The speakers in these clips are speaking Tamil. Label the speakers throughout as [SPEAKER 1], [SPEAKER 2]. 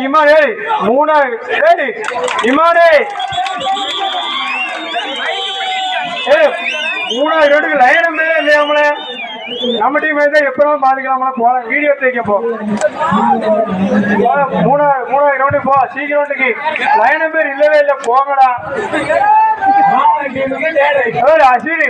[SPEAKER 1] இமானே மூணா இமானே 3000 லைன் இல்லையா நம்ம டீம் எப்பவும் பாத்துக்கலாமா போல வீடியோ தேக்க போ 3000 போ சீக்கிரம் லைன் பேர் இல்லவே இல்லை போங்கடா அஸ்வினி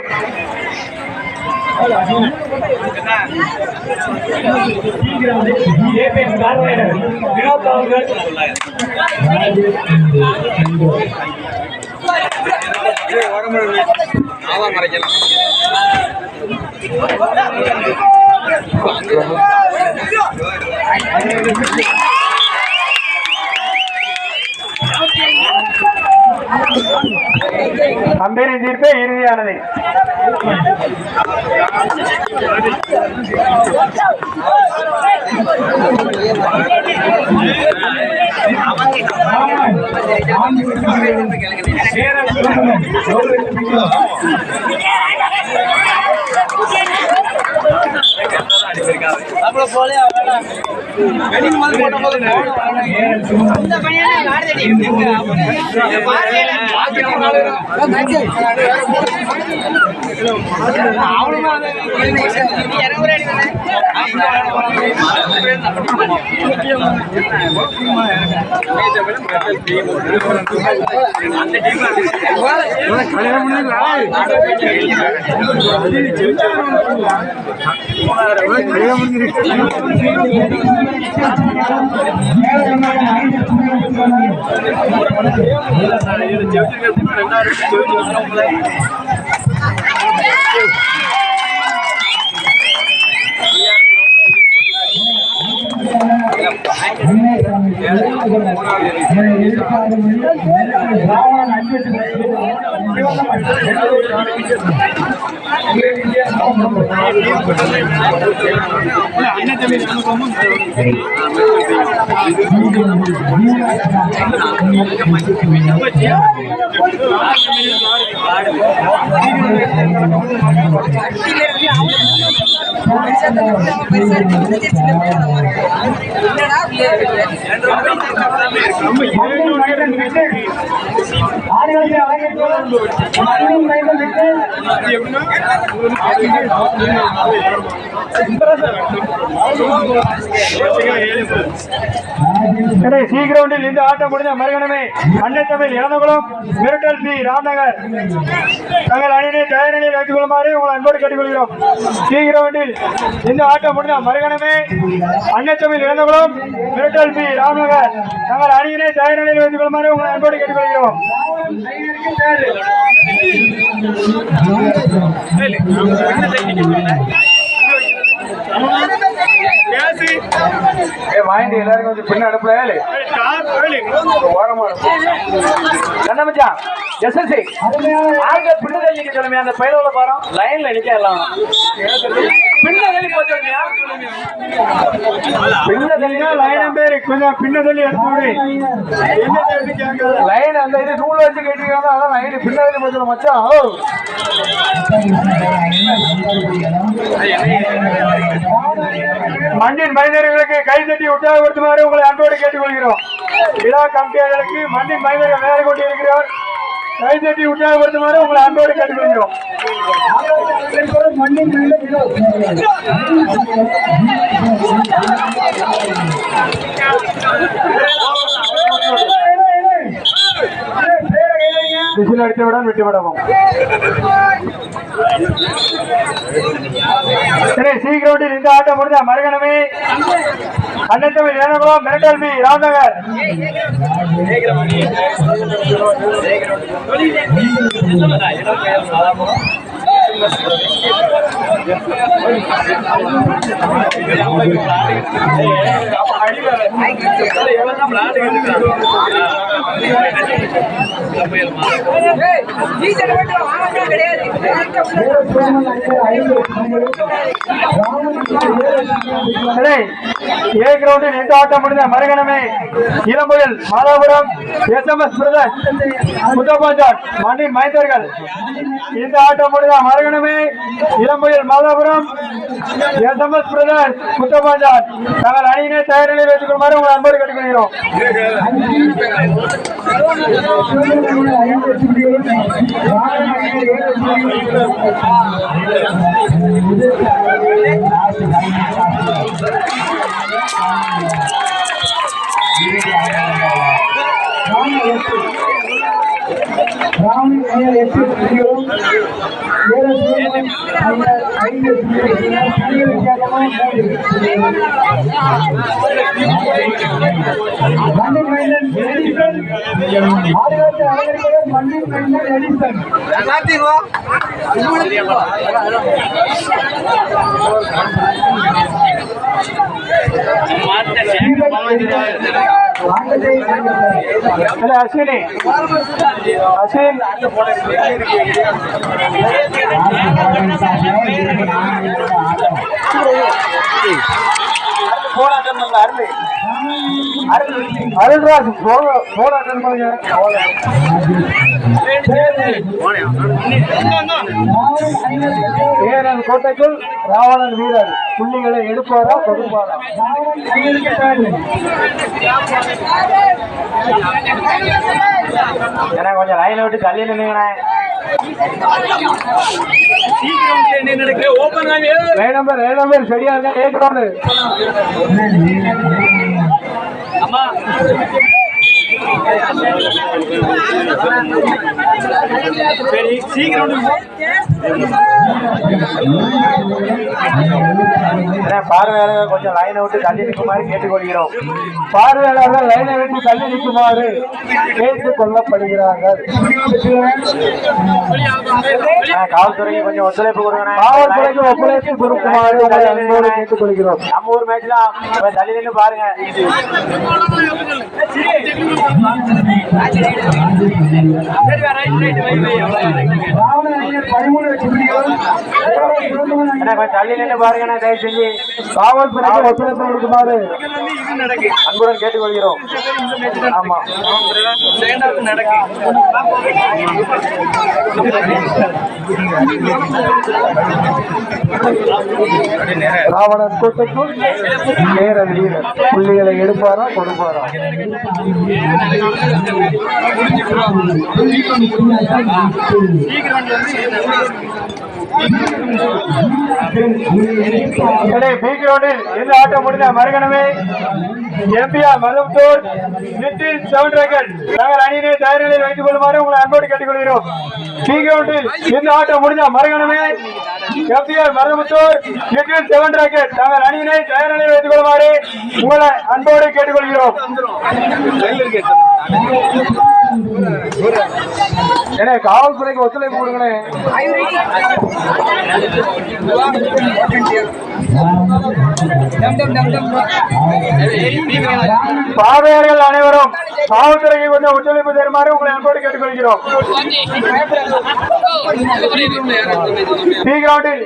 [SPEAKER 2] மறைக்கலாம்
[SPEAKER 1] அம்பேரின் தீர்ப்பே இறுதியானது. சி கிரவுண்டில் இந்த ஆட்டம் முடிந்த மறுகணமே அன்னை தமிழ் இளந்தகுளம் மிரட்டல் பி ராம்நகர் தங்கள் அணியினை தயார் நிலையில் வைத்துக் கொள்ளுமாறு உங்களை அன்போடு கேட்டுக்கொள்கிறோம். சி கிரவுண்டில் இந்த ஆட்டம் முடிந்த மறுகணமே அன்னை தமிழ் இளந்தகுளம் மிரட்டல் பி ராம்நகர் தங்கள் அணியினை தயார் நிலையில் வைத்துக் கொள்ளுமாறு உங்களை அன்போடு கேட்டுக்கொள்கிறோம். வாங்கி எல்லாரும் கொஞ்சம் பின்ன அனுப்புறாரு எஸ்எஸ்சி ஆக பின்ன தள்ளிக்க சொல்லுமே அந்த பயிரோட பாரம் லைன்ல நிக்க எல்லாம் பின்ன தள்ளி போச்சு பின்ன தள்ளினா லைன் பேரு கொஞ்சம் பின்ன தள்ளி எடுத்து லைன் அந்த இது நூல் வச்சு கேட்டிருக்காங்க அதான் லைன் பின்ன தள்ளி போச்சு மச்சான். மண்ணின் மனிதர்களுக்கு கைதட்டி உற்சாகப்படுத்துமாறு உங்களை அன்போடு கேட்டுக்கொள்கிறோம். விழா கமிட்டியாளர்களுக்கு மண்ணின் மனிதர்கள் வேலை கொண்டு இருக்கிறார். கைதட்டி உற்சாகப்படுத்துமாறு உங்களை அன்போடு கேட்டுக்கொள்கிறோம். விசில் அடித்தவுடன் விட்டுவிடவும். சி கிரவுண்டில் இந்த ஆட்டம் முடிந்த மறுகணமே அன்னை தமிழ் இளந்தகுளம் மிரட்டல் பி ராம்நகர் கிடையாது ஏ கிரவுண்டில் எந்த ஆட்டம் முடிந்த மறுகணமே இளம்புயல் மாதாபுரம் SMS பிரதர் முத்தப்பாஞ்சான் மண்ணின் மைந்தர்கள் இந்த ஆட்டம் முடிந்த மறுகணமே இளம்புயல் மாதாபுரம் SMS பிரதர் முத்தப்பாஞ்சான் தங்கள் அணியினை தயார் நிலையில் வைத்துக் கொள்ளுமாறு உங்கள் அன்போடு கேட்டுக்கொள்கிறோம். அஸ்வினி அஸ்வின் அருள்ராஜ் போராட்டம் வீரன் கோட்டைக்குள் ராவணன் வீரர் புள்ளிகளை எடுப்பாரா கொடுப்பாரா? ஏன்னா கொஞ்சம் லைனை விட்டு தள்ளி நின்னுங்கண்ணே. நம்பர் சரியா இருக்கா? கேட்கணும் சரி சீக்கிரம் பார்வையாளர்கள் கொஞ்சம் லைனை விட்டு தள்ளி நிற்குமாறு கேட்டுக்கொள்கிறோம். பார்வையாளர்கள் லைனை விட்டு தள்ளி நிற்குமாறு கேட்டுக் கொள்ளப்படுகிறார்கள். காவல்துறைக்கு கொஞ்சம் ஒத்துழைப்பு கொடுங்க. காவல்துறைக்கு ஒத்துழைப்பு கொடுக்குமாறு கேட்டுக் கொள்கிறோம். நம்ம ஊர் மேட்ச்லாம் தள்ளி நின்று பாருங்க. தள்ளி நின்று பாருங்க. தயவு செஞ்சு காவல்துறைக்கு ஒத்துழைப்பு கொடுக்குமாறு அன்புடன் கேட்டுக்கொள்கிறோம். ஆமா ராவணன் கூட்டத்துள் நேரல் வீரர் புள்ளிகளை எடுப்பாரா கொடுப்பாரா? இந்த ஆட்டம் முடிந்த மறுகணமே MPR Maruvathur little seven rocket நாங்கள் அணியினை தயார் நிலையில் வைத்துக் கொள்ளுமாறு உங்களை அன்போடு கேட்டுக்கொள்கிறோம். பி கிரவுண்டில் இந்த ஆட்டம் முடிந்த மறுகணமே MPR Maruvathur little seven rocket நாங்கள் அணியினை தயார் நிலையில் வைத்துக் கொள்ளுமாறு உங்களை அன்போடு கேட்டுக்கொள்கிறோம். ஏன்னா காவல்துறைக்கு ஒத்துழைப்பு கொடுங்களே. பார்வையாளர்கள் அனைவரும் காவல்துறைக்கு கொஞ்சம் ஒத்துழைப்பு தருமாறு உங்களை அன்போடு கேட்டுக்கொள்கிறோம். பி கிரவுண்டில்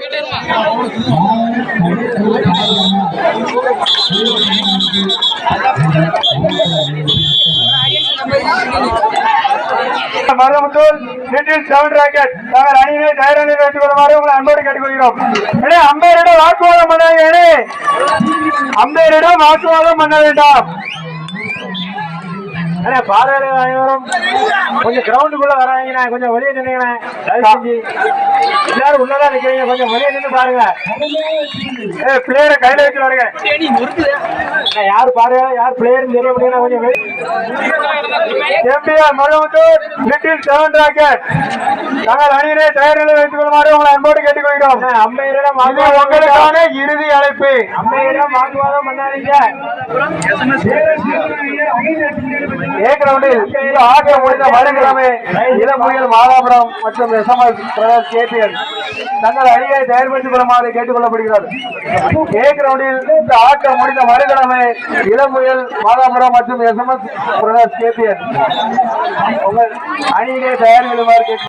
[SPEAKER 1] மருதமுத்தூர் லிட்டில் செவன் ராக்கெட் நாங்கள் அணியினை தயார் நிலையில் வைத்துக் கொள்ளுமாறு உங்களை அன்போடு கேட்டுக்கொள்கிறோம். அம்பையரிடம் வாக்குவாதம் பண்ணாங்க. அம்பையரிடம் வாக்குவாதம் பண்ண வேண்டாம். பார்வையாளர்கள் அனைவரும் கொஞ்சம் கிரவுண்டுக்குள்ள வராங்க. கொஞ்சம் வெளியே நின்னுங்க. எல்லாரும் உள்ளதான் நிக்கிறீங்க. கொஞ்சம் வெளியே நின்று பாருங்க. பிளேயரை கையில வச்சு வருங்க. யாரு பார்வையா யார் பிளேயர் தெரிய முடியும். கொஞ்சம் MBR Maruvathur little seven rocket நாங்கள் அணியினை தயார் நிலையில் வைத்துக் கொள்ளுமாறு உங்களை அன்போடு கேட்டுக்கொள்கிறோம். அம்பையரிடம் உங்களுக்கான இறுதி அழைப்பு. அம்பையரிடம் வாக்குவாதம் பண்ணாதீங்க. ஏ கிரவுண்டில் இந்த ஆட்டம் முடிந்த மறுகிழமை இளம்புயல் மாதாபுரம் மற்றும் SMS பிரதர் KPN தங்கள் அணியை தயார்படுத்திக் கொள்ளுமாறு கேட்டுக் கொள்ளப்படுகிறது. ஏ கிரவுண்டில் இந்த ஆட்டம் முடிந்த மறுகிழமை இளம்புயல் மாதாபுரம் மற்றும் SMS பிரதர் KPN உங்கள் அணியினை தயார் கொள்ளுமாறு கேட்டு